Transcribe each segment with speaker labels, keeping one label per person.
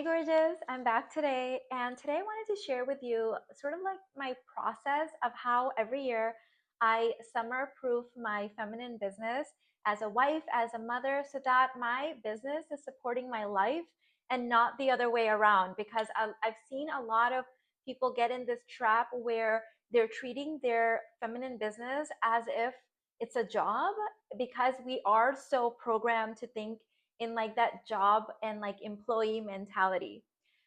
Speaker 1: Hey gorgeous, I'm back today, and today I wanted to share with you sort of like my process of how every year I summer proof my feminine business as a wife, as a mother, so that my business is supporting my life and not the other way around. Because I've seen a lot of people get in this trap where they're treating their feminine business as if it's a job, because we are so programmed to think in like that job and like employee mentality.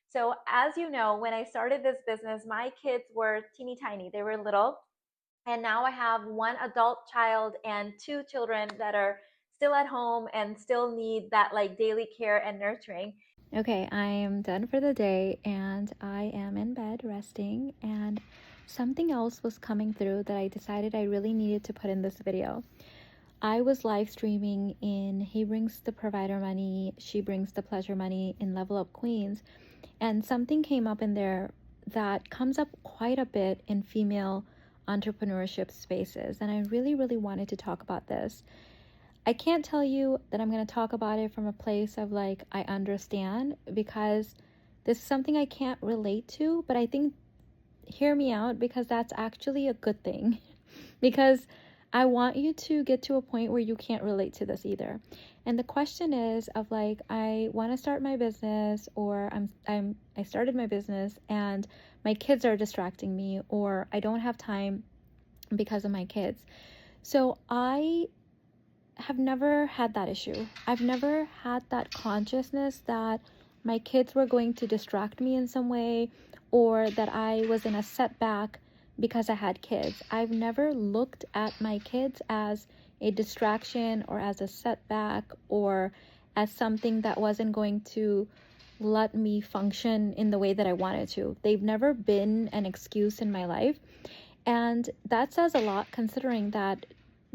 Speaker 1: So as you know, when I started this business, my kids were teeny tiny. They were little. And now I have one adult child and two children that are still at home and still need that like daily care and nurturing. Okay, I am done for the day and I am in bed resting, and something else was coming through that I decided I really needed to put in this video. I was live streaming in He Brings the Provider Money, She Brings the Pleasure Money in Level Up Queens, and something came up in there that comes up quite a bit in female entrepreneurship spaces, and I really, really wanted to talk about this. I can't tell you that I'm going to talk about it from a place of like, I understand, because this is something I can't relate to, but I think, hear me out, because that's actually a good thing. Because I want you to get to a point where you can't relate to this either. And the question is of like, I want to start my business, or I started my business and my kids are distracting me, or I don't have time because of my kids. So I have never had that issue. I've never had that consciousness that my kids were going to distract me in some way, or that I was in a setback because I had kids. I've never looked at my kids as a distraction or as a setback or as something that wasn't going to let me function in the way that I wanted to. They've never been an excuse in my life. And that says a lot, considering that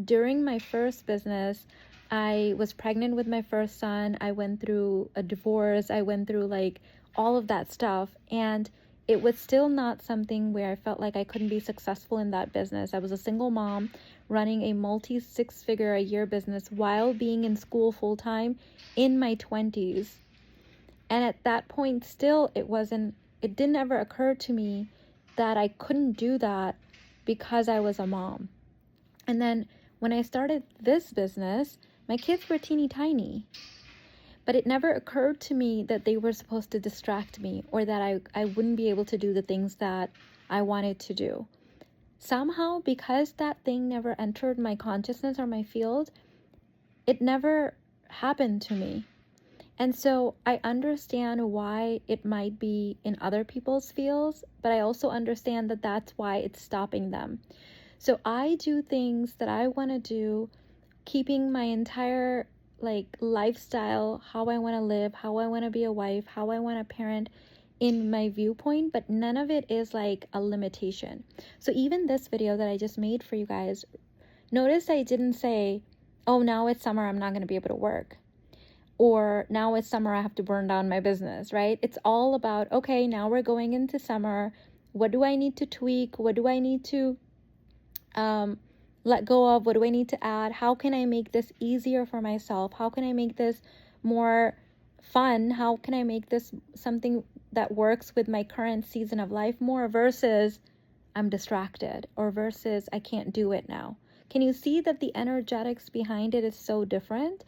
Speaker 1: during my first business, I was pregnant with my first son. I went through a divorce. I went through like all of that stuff. And it was still not something where I felt like I couldn't be successful in that business. I was a single mom running a multi six-figure a year business while being in school full time in my 20s. And at that point, still, it didn't ever occur to me that I couldn't do that because I was a mom. And then when I started this business, my kids were teeny tiny. But it never occurred to me that they were supposed to distract me, or that I wouldn't be able to do the things that I wanted to do. Somehow, because that thing never entered my consciousness or my field, it never happened to me. And so I understand why it might be in other people's fields, but I also understand that that's why it's stopping them. So I do things that I want to do, keeping my entire like lifestyle, how I want to live, how I want to be a wife, how I want to parent in my viewpoint, but none of it is like a limitation. So even this video that I just made for you guys, notice I didn't say, oh, now it's summer, I'm not going to be able to work. Or now it's summer, I have to burn down my business, right? It's all about, okay, now we're going into summer. What do I need to tweak? What do I need to let go of? What do I need to add? How can I make this easier for myself? How can I make this more fun? How can I make this something that works with my current season of life more, versus I'm distracted, or versus I can't do it now? Can you see that the energetics behind it is so different?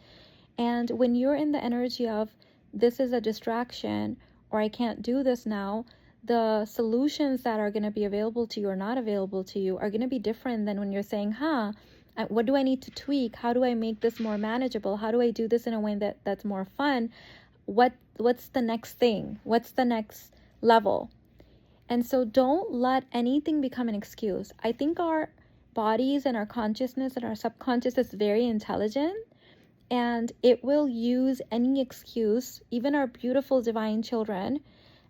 Speaker 1: And when you're in the energy of this is a distraction, or I can't do this now, the solutions that are going to be available to you or not available to you are going to be different than when you're saying, what do I need to tweak? How do I make this more manageable? How do I do this in a way that's more fun? What's the next thing? What's the next level? And so don't let anything become an excuse. I think our bodies and our consciousness and our subconscious is very intelligent, and it will use any excuse, even our beautiful divine children,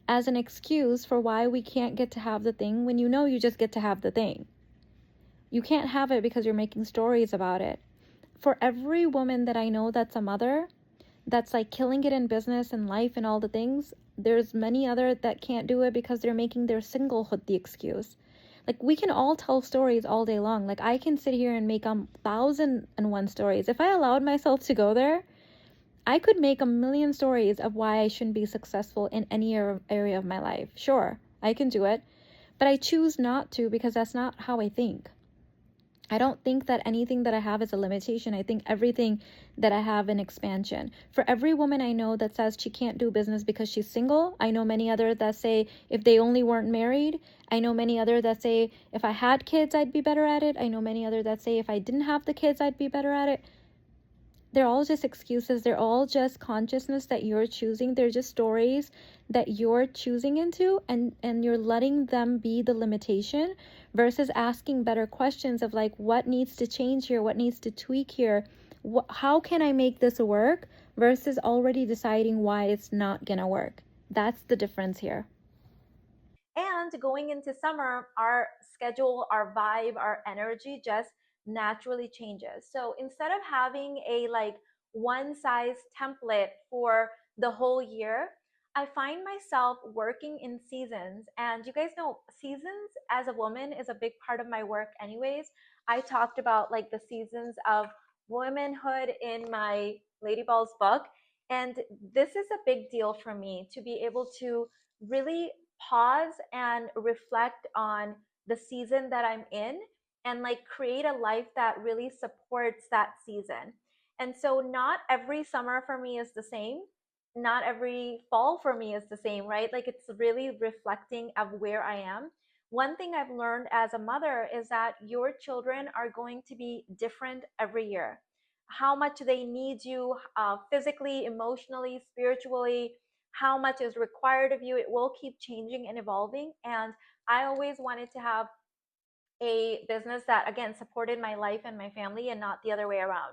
Speaker 1: as an excuse for why we can't get to have the thing, when you know you just get to have the thing. You can't have it because you're making stories about it. For every woman that I know that's a mother, that's like killing it in business and life and all the things, there's many other that can't do it because they're making their singlehood the excuse. Like, we can all tell stories all day long. Like, I can sit here and make 1,001 stories. If I allowed myself to go there,
Speaker 2: I could make a million stories of why I shouldn't be successful in any area of my life. Sure, I can do it, but I choose not to because that's not how I think. I don't think that anything that I have is a limitation. I think everything that I have an expansion. For every woman I know that says she can't do business because she's single, I know many others that say if they only weren't married. I know many others that say if I had kids, I'd be better at it. I know many others that say if I didn't have the kids, I'd be better at it. They're all just excuses. They're all just consciousness that you're choosing. They're just stories that you're choosing into, and you're letting them be the limitation versus asking better questions of like, what needs to change here? What needs to tweak here? How can I make this work? Versus already deciding why it's not gonna work. That's the difference here.
Speaker 1: And going into summer, our schedule, our vibe, our energy just naturally changes. So instead of having a like one size template for the whole year, I find myself working in seasons. And you guys know, seasons as a woman is a big part of my work, anyways. I talked about like the seasons of womanhood in my Lady Balls book. And this is a big deal for me to be able to really pause and reflect on the season that I'm in and like create a life that really supports that season. And so not every summer for me is the same. Not every fall for me is the same, right? Like it's really reflecting of where I am. One thing I've learned as a mother is that your children are going to be different every year. How much they need you physically, emotionally, spiritually, how much is required of you. It will keep changing and evolving. And I always wanted to have a business that, again, supported my life and my family and not the other way around.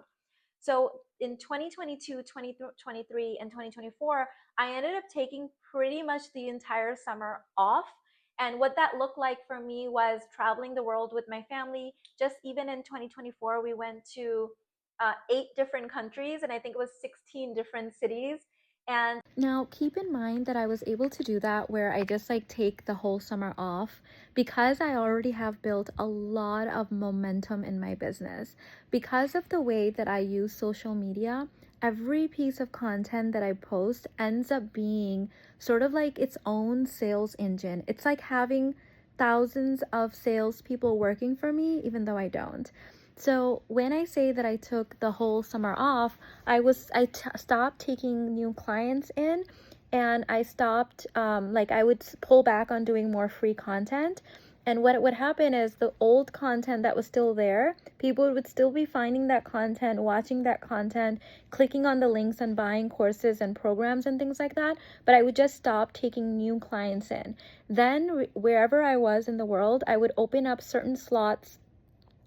Speaker 1: So in 2022, 2023, and 2024, I ended up taking pretty much the entire summer off. And what that looked like for me was traveling the world with my family. Just even in 2024, we went to 8 different countries, and I think it was 16 different cities. And
Speaker 2: Now, keep in mind that I was able to do that where I just like take the whole summer off because I already have built a lot of momentum in my business. Because of the way that I use social media, every piece of content that I post ends up being sort of like its own sales engine. It's like having thousands of salespeople working for me, even though I don't. So when I say that I took the whole summer off, stopped taking new clients in, and I stopped like I would pull back on doing more free content. And what would happen is the old content that was still there, people would still be finding that content, watching that content, clicking on the links and buying courses and programs and things like that. But I would just stop taking new clients in. Then wherever I was in the world, I would open up certain slots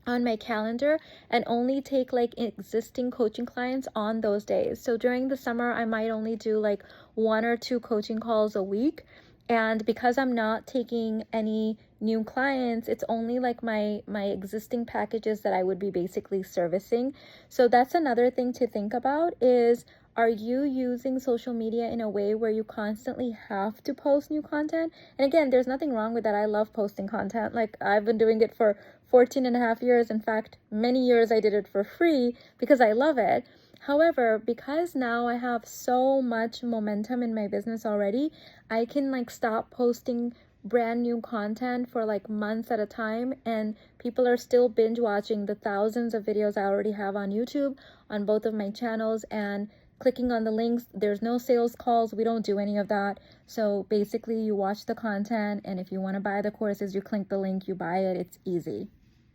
Speaker 2: on my calendar and only take like existing coaching clients on those days. So during the summer, I might only do like 1 or 2 coaching calls a week. And because I'm not taking any new clients, it's only like my existing packages that I would be basically servicing. So that's another thing to think about is, are you using social media in a way where you constantly have to post new content? And again, there's nothing wrong with that. I love posting content. Like I've been doing it for 14 and a half years. In fact, many years I did it for free because I love it. However, because now I have so much momentum in my business already, I can like stop posting brand new content for like months at a time, and people are still binge watching the thousands of videos I already have on YouTube on both of my channels and clicking on the links. There's no sales calls. We don't do any of that. So basically you watch the content, and if you want to buy the courses, you click the link, you buy it. It's easy.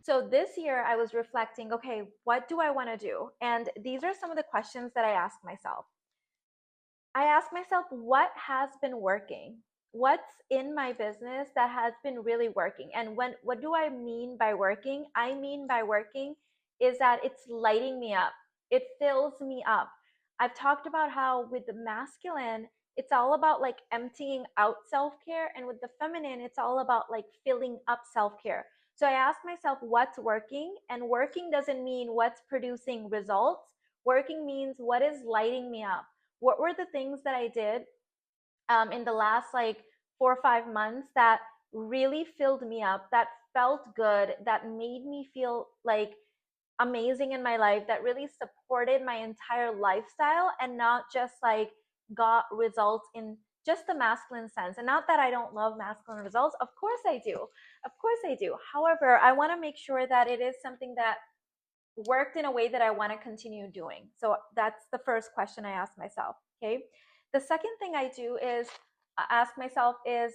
Speaker 1: so this year I was reflecting, okay, what do I want to do? And these are some of the questions that I asked myself. I ask myself, what has been working? What's in my business that has been really working? And what do I mean by working? I mean by working is that it's lighting me up. It fills me up. I've talked about how with the masculine, it's all about like emptying out self-care, and with the feminine, it's all about like filling up self-care. So I ask myself what's working, and working doesn't mean what's producing results. Working means what is lighting me up. What were the things that I did in the last like 4 or 5 months that really filled me up, that felt good, that made me feel like amazing in my life that really supported my entire lifestyle and not just like got results in just the masculine sense. And not that I don't love masculine results. Of course I do. Of course I do. However, I want to make sure that it is something that worked in a way that I want to continue doing. So that's the first question I ask myself. Okay. The second thing I do is ask myself is,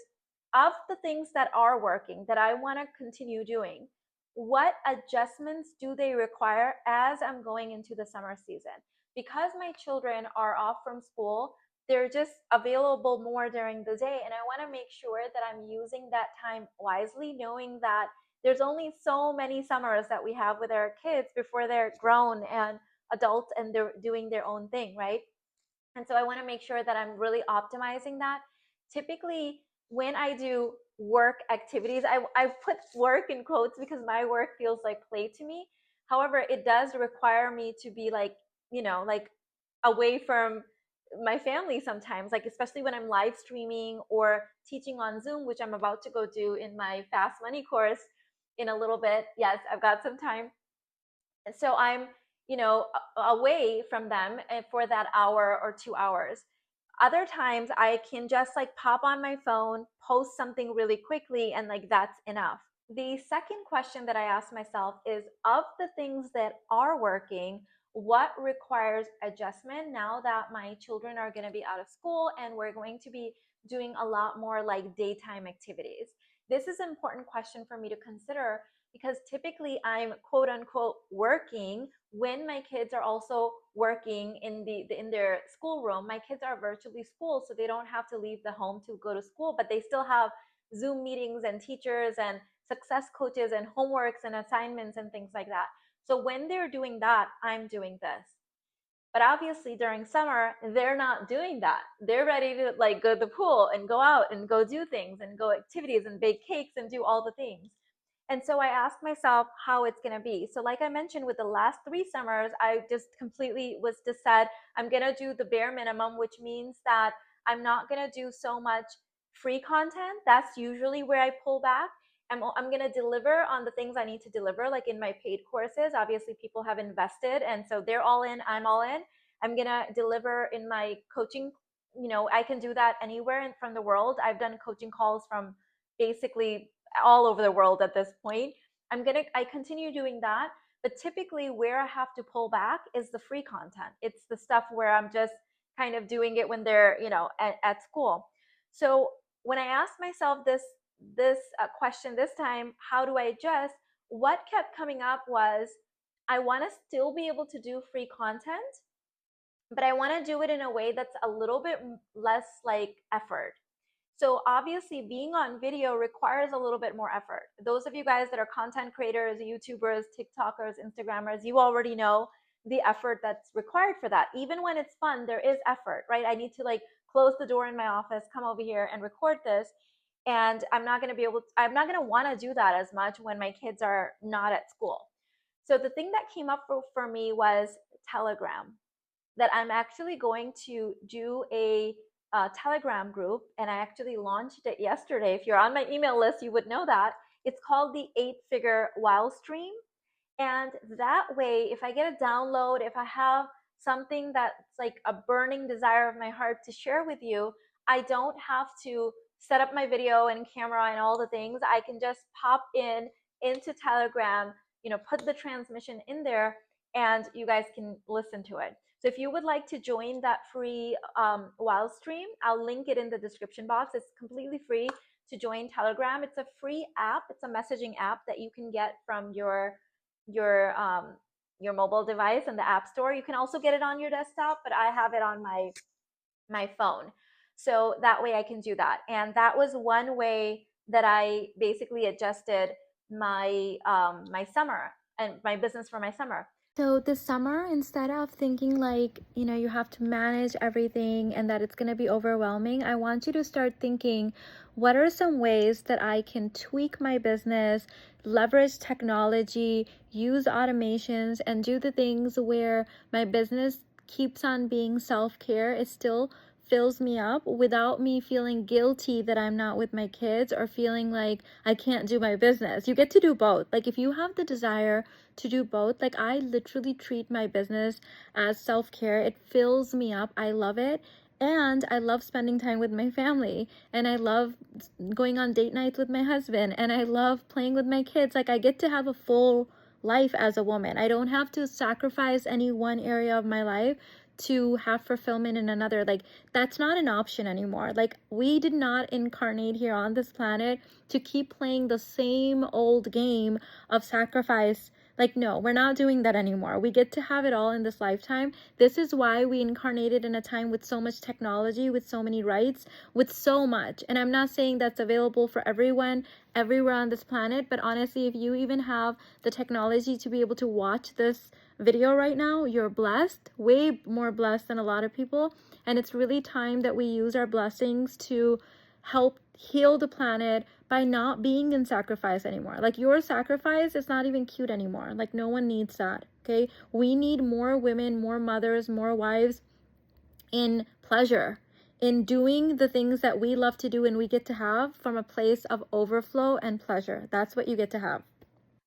Speaker 1: of the things that are working that I want to continue doing, what adjustments do they require as I'm going into the summer season? Because my children are off from school, they're just available more during the day. And I want to make sure that I'm using that time wisely, knowing that there's only so many summers that we have with our kids before they're grown and adults and they're doing their own thing, right? And so I want to make sure that I'm really optimizing that. Typically, when I do work activities, I put work in quotes because my work feels like play to me. However, it does require me to be like, like away from my family sometimes, like especially when I'm live streaming or teaching on Zoom, which I'm about to go do in my Fast Money course in a little bit. Yes, I've got some time. And so I'm, away from them for that hour or 2 hours. Other times I can just like pop on my phone, post something really quickly, and like that's enough. The second question that I ask myself is, of the things that are working, what requires adjustment now that my children are going to be out of school and we're going to be doing a lot more like daytime activities? This is an important question for me to consider because typically I'm quote unquote working when my kids are also working in in their schoolroom. My kids are virtually schooled, so they don't have to leave the home to go to school, but they still have Zoom meetings and teachers and success coaches and homeworks and assignments and things like that. So when they're doing that, I'm doing this. But obviously during summer, they're not doing that. They're ready to like go to the pool and go out and go do things and go activities and bake cakes and do all the things. And so I asked myself how it's going to be. So like I mentioned, with the last 3 summers, I just completely was just said, I'm going to do the bare minimum, which means that I'm not going to do so much free content. That's usually where I pull back. I'm going to deliver on the things I need to deliver, like in my paid courses. Obviously, people have invested, and so they're all in, I'm all in. I'm going to deliver in my coaching. I can do that anywhere from the world. I've done coaching calls from basically all over the world at this point. I continue doing that. But typically, where I have to pull back is the free content. It's the stuff where I'm just kind of doing it when they're, at school. So when I asked myself this question this time, how do I adjust? What kept coming up was, I want to still be able to do free content, but I want to do it in a way that's a little bit less like effort. So obviously being on video requires a little bit more effort. Those of you guys that are content creators, YouTubers, TikTokers, Instagrammers, you already know the effort that's required for that. Even when it's fun, there is effort, right? I need to like close the door in my office, come over here and record this. And I'm not going to want to do that as much when my kids are not at school. So the thing that came up for me was Telegram, that I'm actually going to do a Telegram group, and I actually launched it yesterday. If you're on my email list, you would know that. It's called the 8-Figure Wild Stream. And that way, if I get a download, if I have something that's like a burning desire of my heart to share with you, I don't have to set up my video and camera and all the things. I can just pop into Telegram, put the transmission in there, and you guys can listen to it. So if you would like to join that free wild stream, I'll link it in the description box. It's completely free to join Telegram. It's a free app. It's a messaging app that you can get from your your mobile device and the app store. You can also get it on your desktop, but I have it on my phone. So that way I can do that. And that was one way that I basically adjusted my summer and my business for my summer.
Speaker 2: So this summer, instead of thinking like, you have to manage everything and that it's going to be overwhelming, I want you to start thinking, what are some ways that I can tweak my business, leverage technology, use automations, and do the things where my business keeps on being self-care, it still fills me up without me feeling guilty that I'm not with my kids or feeling like I can't do my business. You get to do both. Like if you have the desire to do both, like I literally treat my business as self-care. It fills me up. I love it. And I love spending time with my family, and I love going on date nights with my husband, and I love playing with my kids. Like I get to have a full life as a woman. I don't have to sacrifice any one area of my life to have fulfillment in another. Like that's not an option anymore. Like we did not incarnate here on this planet to keep playing the same old game of sacrifice. Like no, we're not doing that anymore. We get to have it all in this lifetime. This is why we incarnated in a time with so much technology, with so many rights, with so much. And I'm not saying that's available for everyone everywhere on this planet, but honestly, if you even have the technology to be able to watch this video right now, you're blessed, way more blessed than a lot of people. And it's really time that we use our blessings to help heal the planet by not being in sacrifice anymore. Like your sacrifice is not even cute anymore. Like no one needs that. Okay, we need more women, more mothers, more wives in pleasure, in doing the things that we love to do and we get to have from a place of overflow and pleasure. That's what you get to have.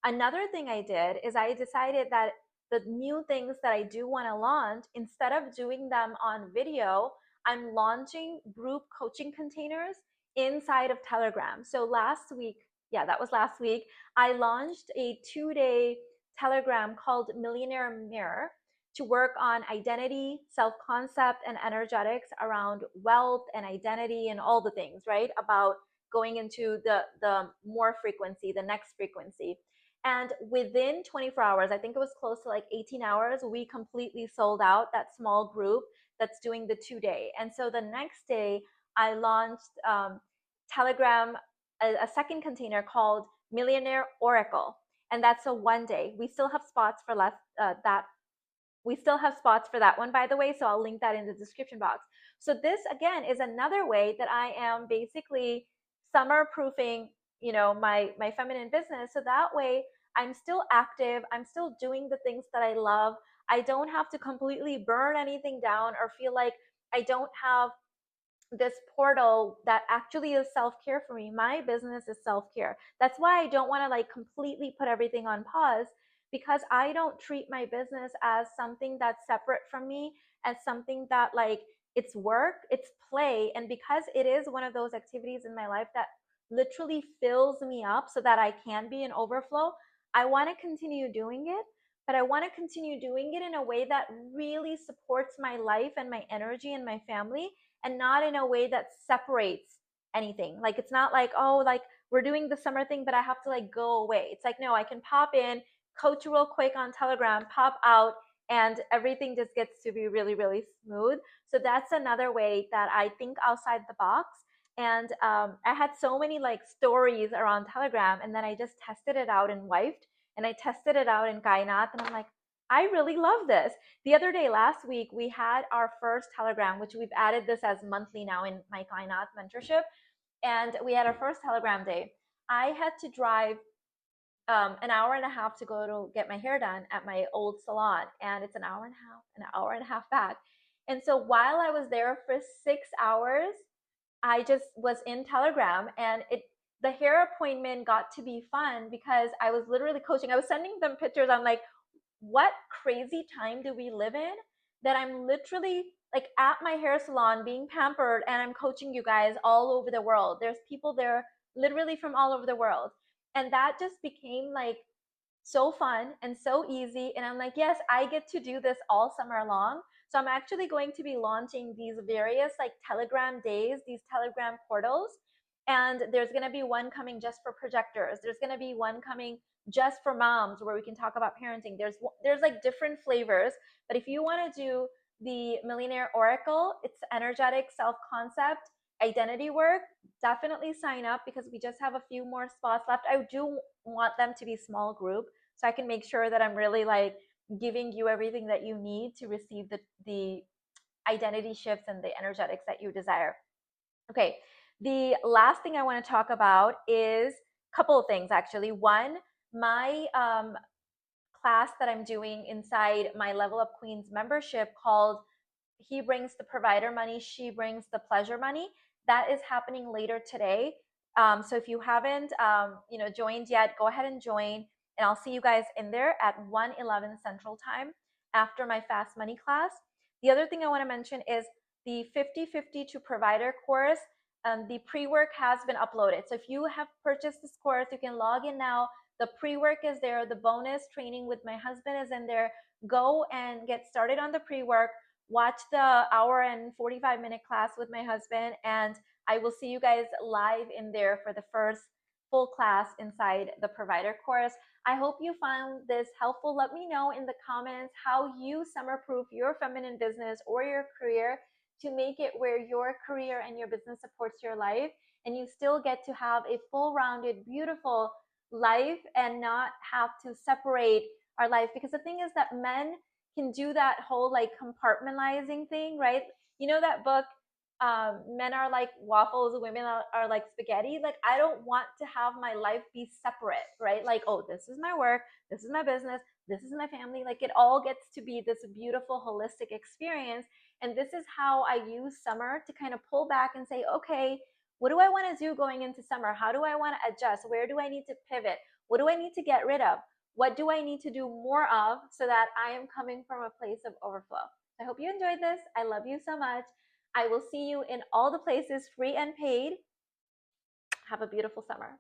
Speaker 1: Another thing I did is I decided that the new things that I do want to launch, instead of doing them on video, I'm launching group coaching containers inside of Telegram. So last week, yeah, that was last week, I launched a 2-day Telegram called Millionaire Mirror to work on identity, self concept, and energetics around wealth and identity and all the things, right? About going into the more frequency, the next frequency. And within 24 hours, I think it was close to like 18 hours, we completely sold out that small group that's doing the 2-day. And so the next day, I launched Telegram, a second container called Millionaire Oracle. And that's a 1-day. We still have spots for left that we still have spots for that one, by the way, so I'll link that in the description box. So this again is another way that I am basically summer proofing, my feminine business. So that way I'm still active, I'm still doing the things that I love. I don't have to completely burn anything down or feel like I don't have this portal that actually is self-care for me. My business is self-care. That's why I don't want to like completely put everything on pause, because I don't treat my business as something that's separate from me, as something that like it's work, it's play. And because it is one of those activities in my life that literally fills me up so that I can be in overflow, I want to continue doing it, but I want to continue doing it in a way that really supports my life and my energy and my family, and not in a way that separates anything. Like it's not like, oh, like we're doing the summer thing, but I have to like go away. It's like, no, I can pop in, coach real quick on Telegram, pop out, and everything just gets to be really, really smooth. So that's another way that I think outside the box. And I had so many like stories around Telegram, and then I just tested it out in Wifed, and I tested it out in Kainat, and I'm like, I really love this. The other day, last week, we had our first Telegram, which we've added this as monthly now in my Kainat mentorship. And we had our first Telegram day. I had to drive an hour and a half to go to get my hair done at my old salon. And it's an hour and a half back. And so while I was there for 6 hours, I just was in Telegram, and the hair appointment got to be fun because I was literally coaching. I was sending them pictures. I'm like, what crazy time do we live in that I'm literally like at my hair salon being pampered and I'm coaching you guys all over the world. There's people there literally from all over the world. And that just became like so fun and so easy. And I'm like, yes, I get to do this all summer long. So I'm actually going to be launching these various like Telegram days, these Telegram portals. And there's going to be one coming just for projectors. There's going to be one coming just for moms where we can talk about parenting. There's like different flavors. But if you want to do the Millionaire Oracle, it's energetic self-concept identity work, definitely sign up because we just have a few more spots left. I do want them to be small group so I can make sure that I'm really like giving you everything that you need to receive the identity shifts and the energetics that you desire. Okay, the last thing I want to talk about is a couple of things actually. One, my class that I'm doing inside my Level Up Queens membership called he brings the provider money, she brings the pleasure money. That is happening later today. So if you haven't, joined yet, go ahead and join, and I'll see you guys in there at 1:11 Central Time after my Fast Money class. The other thing I want to mention is the 50/50 to provider course. The pre-work has been uploaded. So if you have purchased this course, you can log in now. The pre-work is there. The bonus training with my husband is in there. Go and get started on the pre-work. Watch the hour and 45-minute class with my husband, and I will see you guys live in there for the first full class inside the provider course. I hope you found this helpful. Let me know in the comments how you summer proof your feminine business or your career to make it where your career and your business supports your life, and you still get to have a full rounded, beautiful life and not have to separate our life. Because the thing is that men can do that whole like compartmentalizing thing, right? You know that book, Men Are Like Waffles, Women are Like Spaghetti. Like, I don't want to have my life be separate, right? Like, oh, this is my work, this is my business, this is my family. Like, it all gets to be this beautiful holistic experience. And this is how I use summer to kind of pull back and say, okay, what do I want to do going into summer? How do I want to adjust? Where do I need to pivot? What do I need to get rid of? What do I need to do more of so that I am coming from a place of overflow? I hope you enjoyed this. I love you so much. I will see you in all the places, free and paid. Have a beautiful summer.